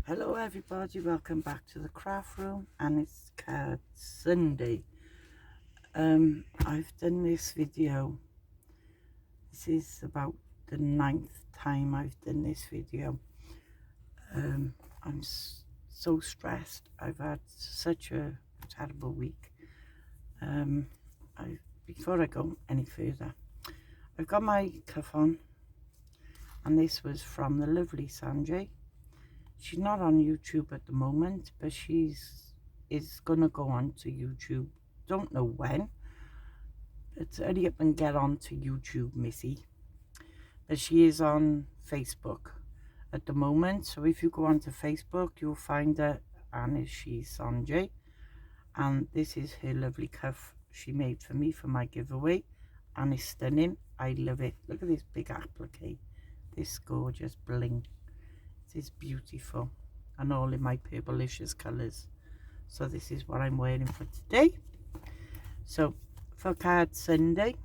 Hello everybody, welcome back to the craft room, and it's Card Sunday. I've done this video. This is about the 9th time I've done this video. I'm so stressed. I've had such a terrible week. Before I go any further, I've got my cuff on, and this was from the lovely Sanjay. She's not on YouTube at the moment, but is gonna go on to YouTube. Don't know when, but hurry up and get on to YouTube, Missy. But she is on Facebook at the moment, so if you go onto Facebook, you'll find her, and she's Sanjay. And this is her lovely cuff she made for me for my giveaway, and it's stunning. I love it. Look at this big applique, this gorgeous bling. It is beautiful, and all in my Purplicious colours. So this is what I'm wearing for today. So for Card Sunday,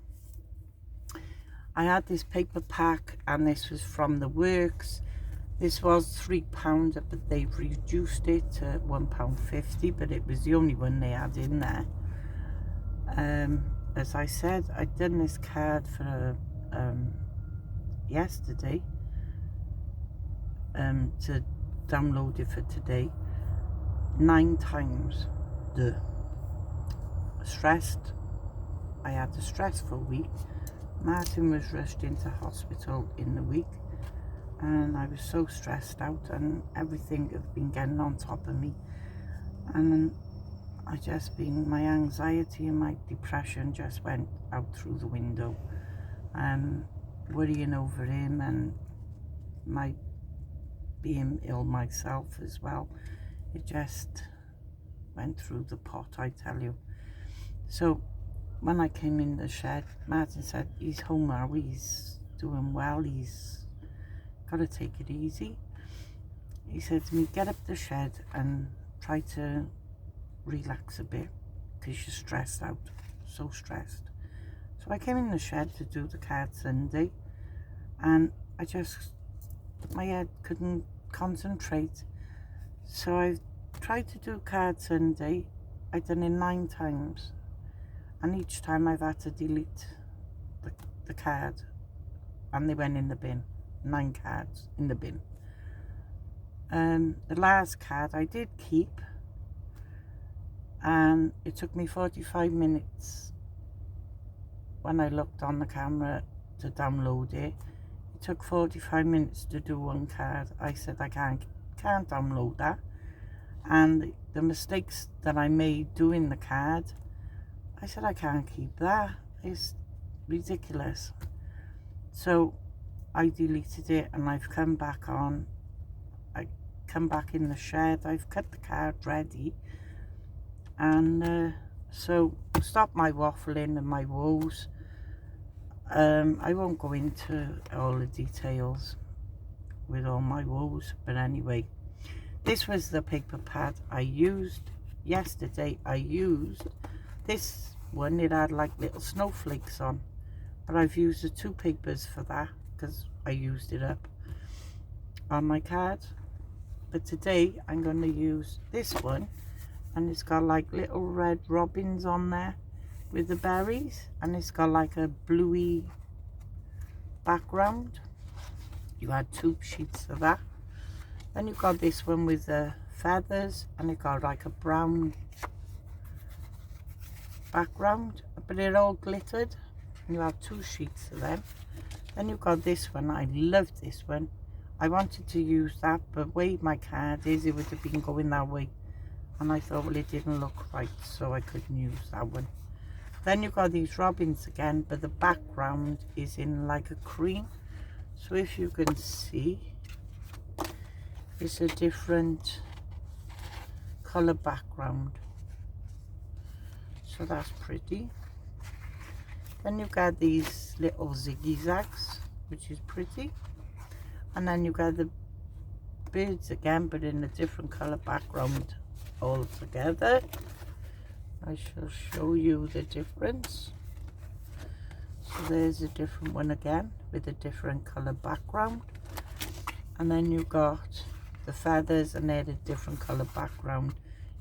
I had this paper pack, and this was from the Works. This was £3, but they've reduced it to £1.50, but it was the only one they had in there. As I said, I'd done this card for yesterday, to download it for today 9 times. Stressed. I had a stressful week. Martin was rushed into hospital in the week, and I was so stressed out, and everything had been getting on top of me, and my anxiety and my depression just went out through the window, worrying over him, and my being ill myself as well. It just went through the pot, I tell you. So when I came in the shed, Martin said, he's home now, he's doing well, he's got to take it easy. He said to me, get up the shed and try to relax a bit, because you're stressed out, so stressed. So I came in the shed to do the Card Sunday, and my head couldn't concentrate. So I tried to do Card Sunday. I've done it 9 times, and each time I've had to delete the card, and they went in the bin. 9 cards in the bin. The last card I did keep, and it took me 45 minutes when I looked on the camera to download it. It took 45 minutes to do 1 card. I said I can't download that, and the mistakes that I made doing the card, I said I can't keep that. It's ridiculous. So I deleted it, and I've come back on. I come back in the shed. I've cut the card ready, and so stop my waffling and my woes. I won't go into all the details with all my woes, but anyway, this was the paper pad I used yesterday. I used this one. It had like little snowflakes on, but I've used the 2 papers for that because I used it up on my card. But today I'm going to use this one, and it's got like little red robins on there with the berries, and it's got like a bluey background. You had 2 sheets of that. Then you've got this one with the feathers, and it got like a brown background, but it all glittered, and you have 2 sheets of them. Then you've got this one. I love this one. I wanted to use that, but way my card is, it would have been going that way, and I thought, well, it didn't look right, so I couldn't use that one. Then you've got these robins again, but the background is in like a cream. So if you can see, it's a different colour background. So that's pretty. Then you've got these little zigzags, which is pretty. And then you've got the birds again, but in a different colour background altogether. I shall show you the difference. So there's a different one again with a different colour background. And then you've got the feathers, and they had a different colour background.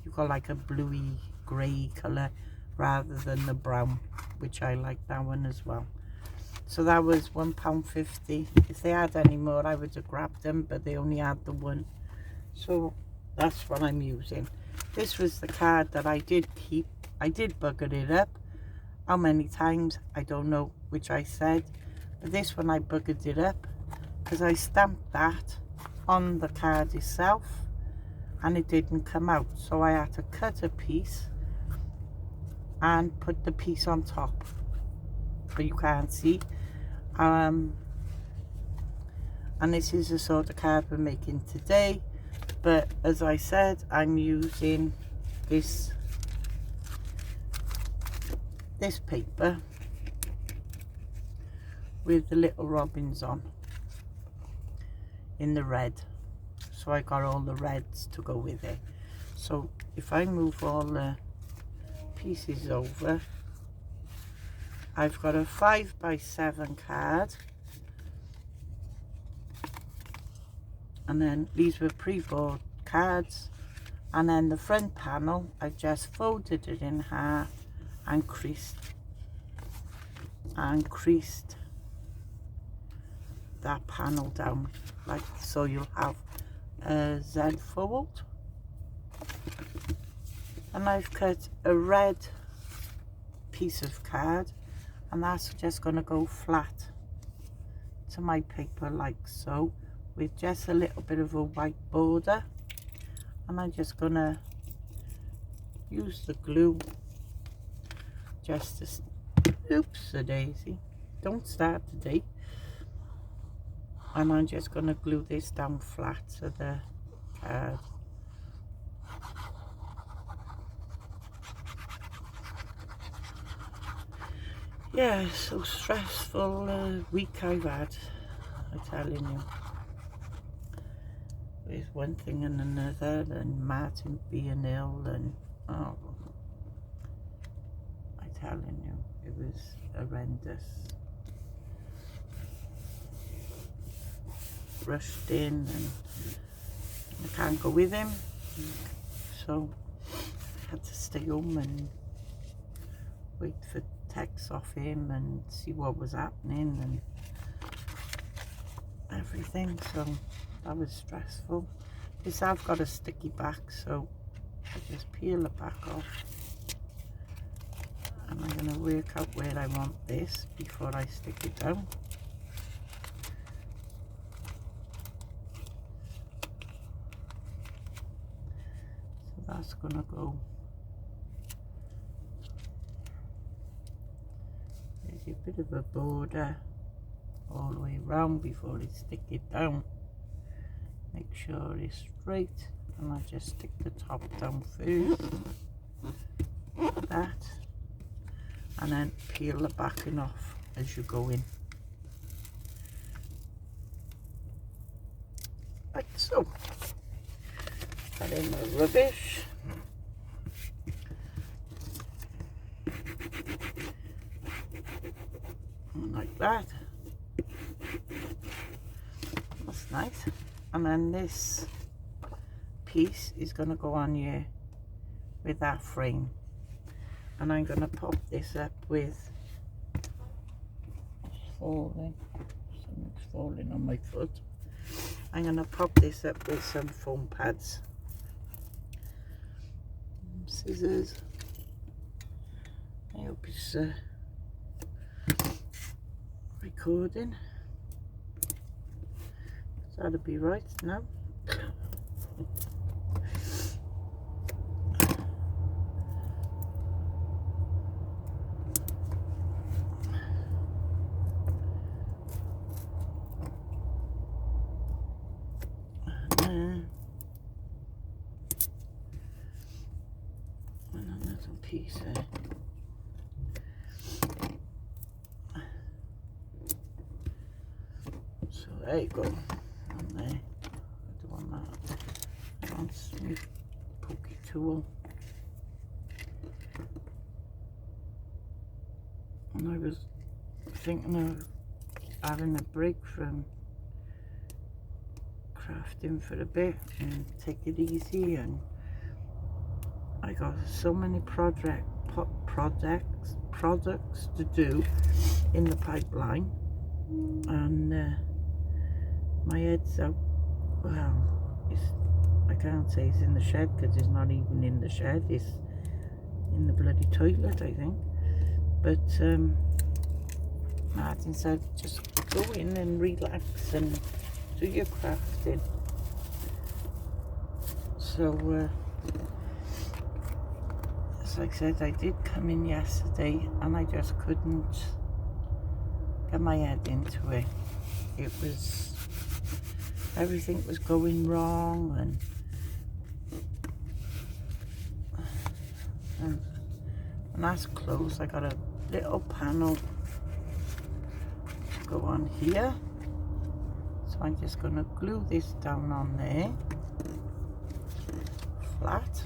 You've got like a bluey grey colour rather than the brown, which I like that one as well. So that was £1.50. If they had any more, I would have grabbed them, but they only had the one. So that's what I'm using. This was the card that I did keep. I did bugger it up. How many times, I don't know, which I said. But this one I buggered it up because I stamped that on the card itself and it didn't come out. So I had to cut a piece and put the piece on top. But you can't see. And this is the sort of card we're making today. But as I said, I'm using this paper with the little robins on in the red. So I got all the reds to go with it. So if I move all the pieces over, I've got a 5x7 card, and then these were pre-bought cards, and then the front panel I just folded it in half and creased that panel down like so. You'll have a Z fold, and I've cut a red piece of card, and that's just going to go flat to my paper like so, with just a little bit of a white border. And I'm just going to use the glue just to, oops a daisy, don't start today. And I'm just going to glue this down flat to the card. Yeah, so stressful week I've had, I'm telling you. With one thing and another, and Martin being ill, and oh, I'm telling you, it was horrendous. Rushed in, and I can't go with him, so I had to stay home and wait for texts off him and see what was happening and everything. So that was stressful. This I've got a sticky back, so I just peel the back off, and I'm going to work out where I want this before I stick it down. So that's going to go, there's a bit of a border all the way around before I stick it down. Make sure it's straight, and I just stick the top down first, like that, and then peel the backing off as you go in, like so. Put in the rubbish, and like that. That's nice. And then this piece is going to go on here with that frame, and I'm going to pop this up with, falling, something's falling on my foot. I'm going to pop this up with some foam pads, scissors. I hope it's recording. That'll be right now. Another piece there. So there you go. There. I don't want that. I want smooth pokey tool. And I was thinking of having a break from crafting for a bit and take it easy, and I got so many products to do in the pipeline, and my head's out. Well, I can't say it's in the shed because it's not even in the shed, it's in the bloody toilet, I think. But Martin said just go in and relax and do your crafting. So as I said, I did come in yesterday and I just couldn't get my head into it. It was, everything was going wrong, and when that's closed, I got a little panel to go on here. So I'm just going to glue this down on there, flat.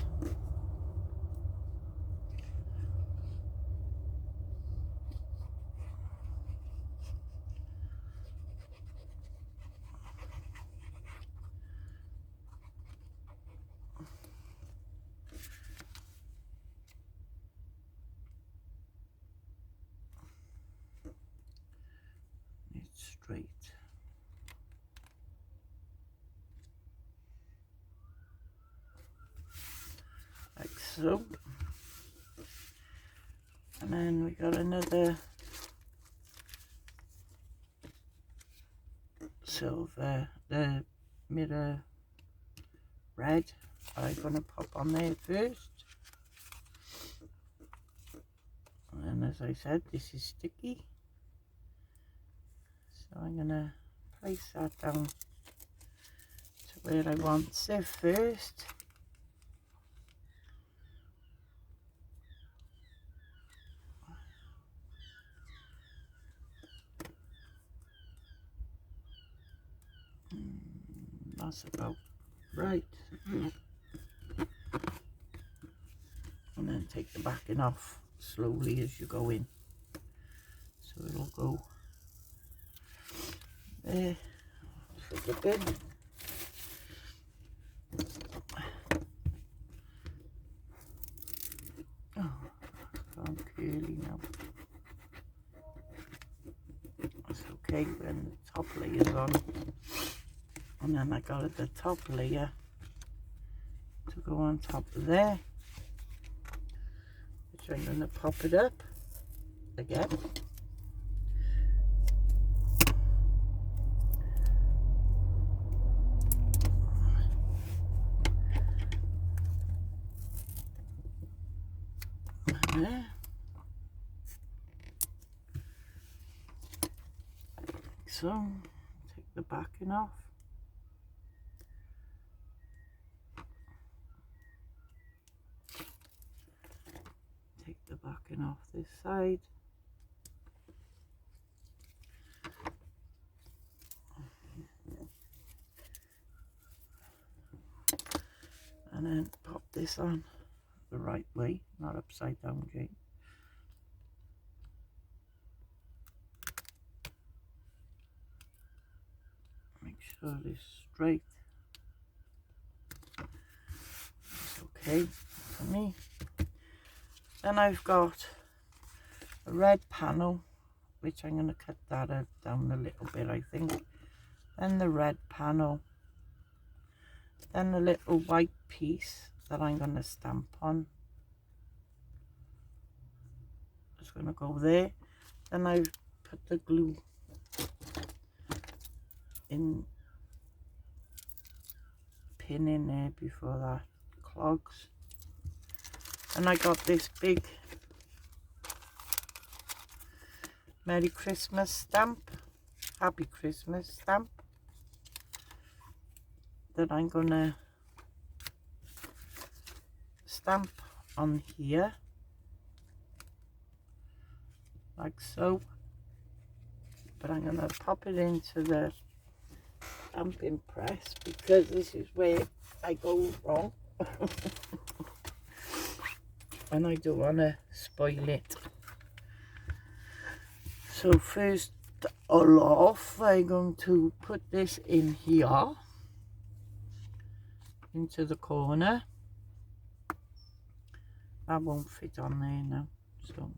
It's straight. Like so. And then we got another silver, the mirror red. I'm going to pop on there first. And as I said, this is sticky. So I'm going to place that down to where I want it first. That's about right. And then take the backing off slowly as you go in. So it'll go there for the bin. Oh, I'm curly now. That's okay when the top layer's on. And then I got the top layer to go on top of there, which I'm going to pop it up again. And there. So, take the backing off. Take the backing off this side. And then pop this on the right way, not upside down, Jane. Make sure it's straight. It's okay for me. Then I've got a red panel, which I'm going to cut that down a little bit, I think. Then the red panel. Then the little white piece that I'm going to stamp on. It's going to go there. Then I've put the glue in, pin in there before that clogs. And I got this big Merry Christmas stamp, Happy Christmas stamp, that I'm gonna stamp on here, like so. But I'm gonna pop it into the stamping press because this is where I go wrong. And I don't want to spoil it. So first off, I'm going to put this in here. into the corner. That won't fit on there now, so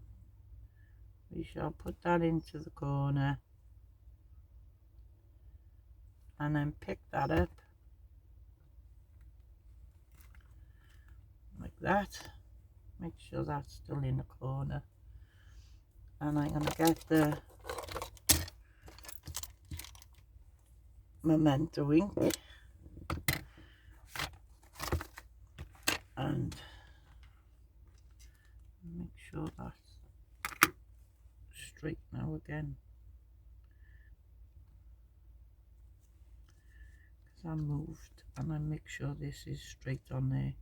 we shall put that into the corner and then pick that up like that. Make sure that's still in the corner, and I'm going to get the Memento ink and make sure that's straight now again, because I moved, and I make sure this is straight on there,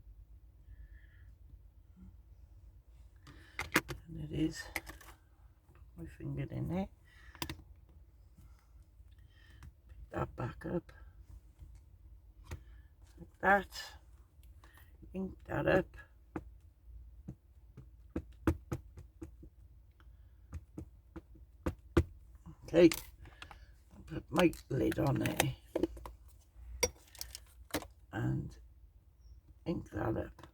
and it is. Put my finger in there, pick that back up like that, ink that up, okay, put my lid on there and ink that up.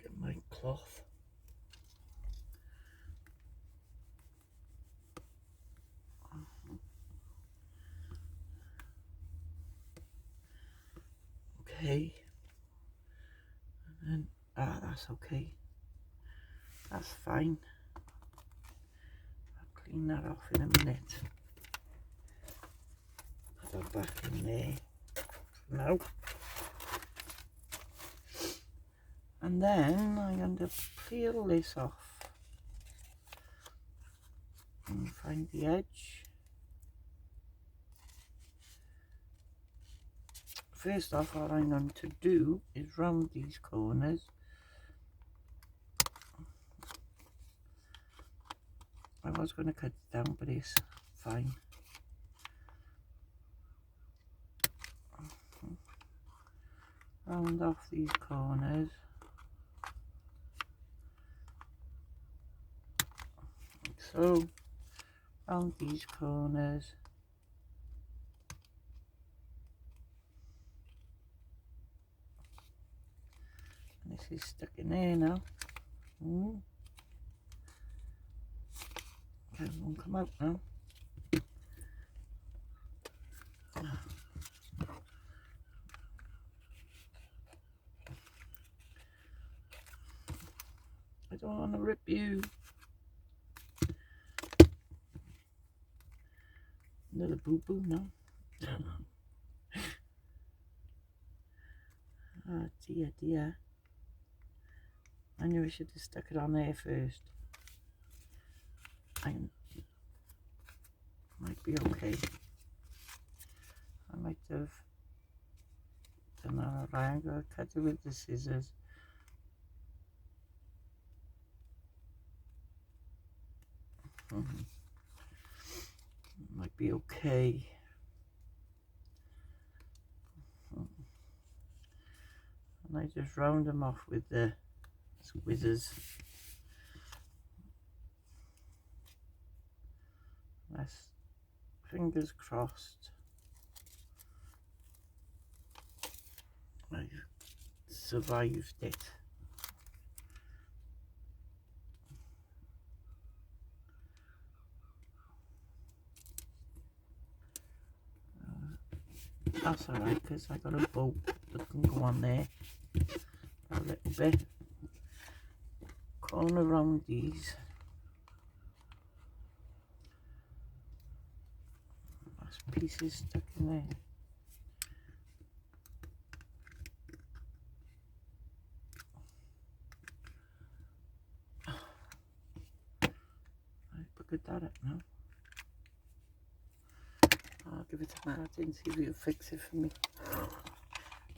Get my cloth. Okay, and then, that's okay, that's fine. I'll clean that off in a minute. Put that back in there now. And then I'm going to peel this off and find the edge. First off, what I'm going to do is round these corners. I was going to cut it down, but it's fine. Round off these corners. Like so. Round these corners. And this is stuck in there now. Okay, it won't come out now. I don't want to rip you. Another boo-boo, no? Oh dear, dear. I knew I should have stuck it on there first. I might be okay. I might have done that right. I'm going to cut it with the scissors. Might be okay. And I just round them off with the squizzers. That's fingers crossed. I've survived it. That's alright, because I got a bolt that can go on there a little bit. Corner around these. There's pieces stuck in there. I put that up now. I'll give it to Martin, see if he'll fix it for me.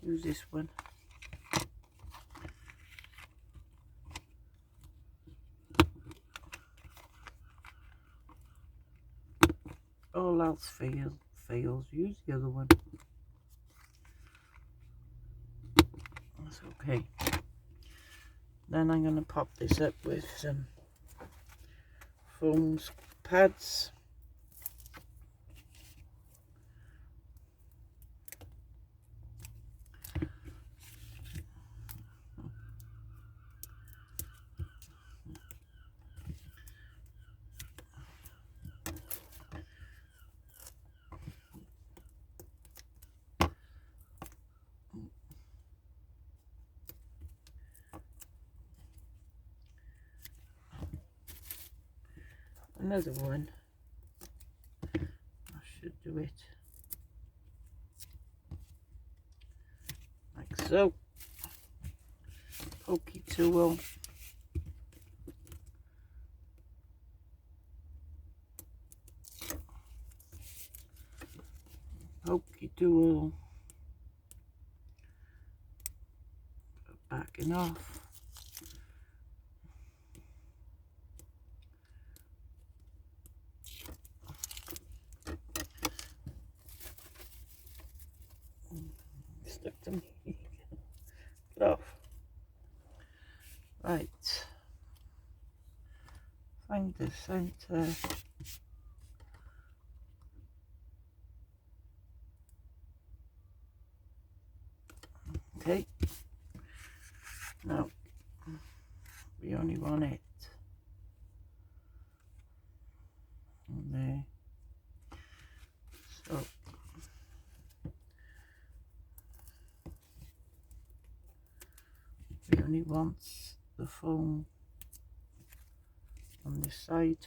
Use this one. All else fails, use the other one. That's okay. Then I'm going to pop this up with some foam pads. another one. I should do it like so. Pokey tool. Pokey tool. Backing off. Stuck to me. Get off. Right. Find the center. Okay. Now we only want it on there. So we only want the foam on this side.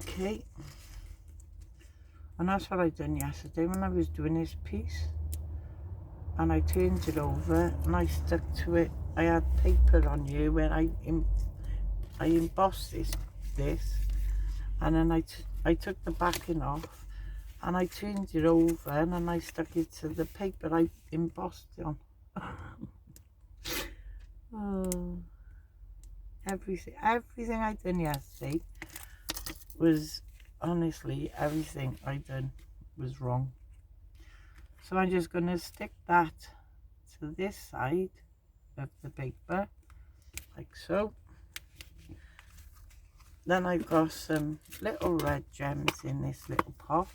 Okay, and that's what I done yesterday when I was doing this piece, and I turned it over and I stuck to it. I had paper on here where I embossed this, and then I took the backing off and I turned it over and then I stuck it to the paper I embossed it on. Oh, everything I done yesterday was, honestly, everything I done was wrong. So I'm just going to stick that to this side of the paper, like so. Then I've got some little red gems in this little pot.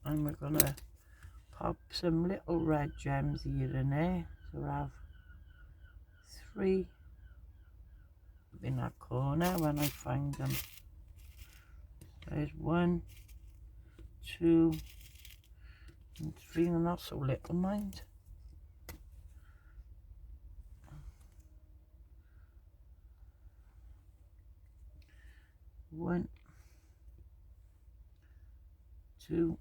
And we're going to pop some little red gems here and there. So we'll have 3 in that corner when I find them. There's 1, 2, and 3. They're not so little, mind. One, 2,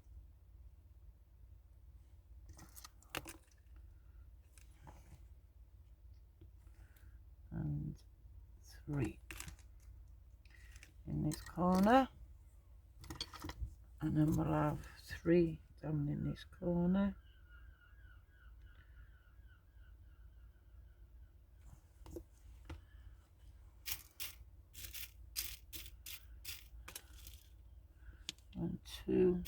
and 3 in this corner, and then we'll have 3 down in this corner. One, 2,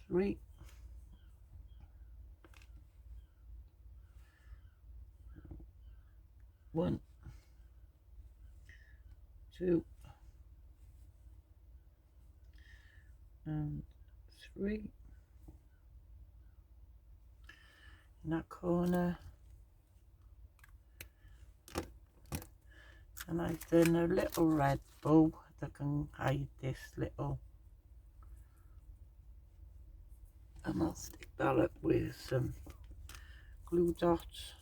3. One, 2, and 3 in that corner. And I've done a little red bow that can hide this little, and I'll stick that up with some glue dots.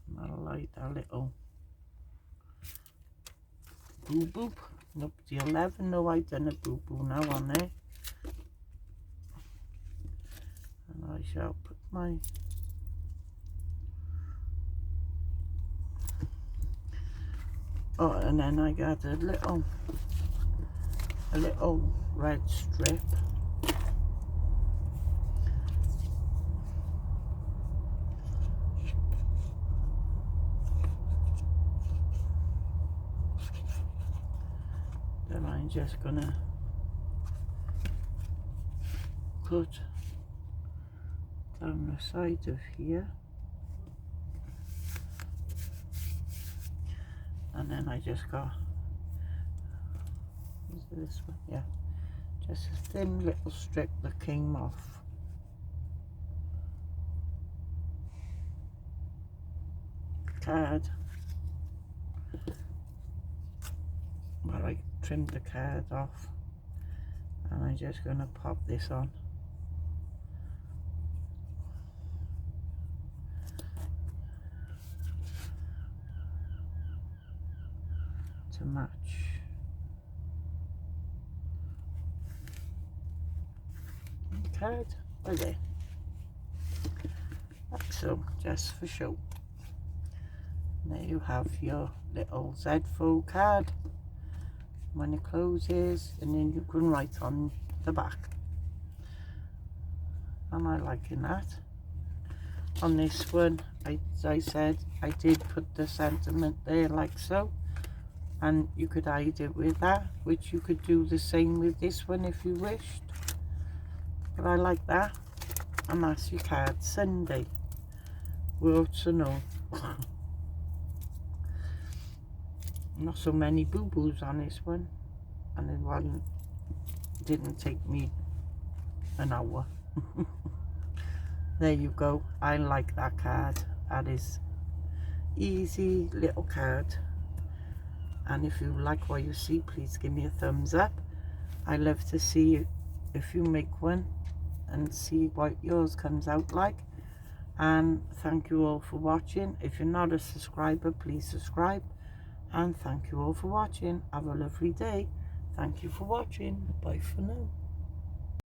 And I'll light that little boo boop. Nope, you'll never know I've done a boo boo now on there. And I shall put my and then I got a little red strip. That I'm just gonna put down the side of here. And then I just got, is it this one? Yeah, just a thin little strip that came off. card. Well, I trimmed the card off, and I'm just going to pop this on. To match. Card with it. Like so, just for show. There you have your little Z-Fold card. When it closes, and then you can write on the back. Am I liking that? On this one, as I said, I did put the sentiment there like so, and you could hide it with that, which you could do the same with this one if you wished. But I like that. And that's your card. Sunday. World to know. Not so many boo-boos on this one, and it didn't take me an hour. There you go. I like that card. That is easy little card. And if you like what you see, please give me a thumbs up. I love to see if you make one and see what yours comes out like. And thank you all for watching. If you're not a subscriber, please subscribe. And thank you all for watching. Have a lovely day. Thank you for watching. Bye for now.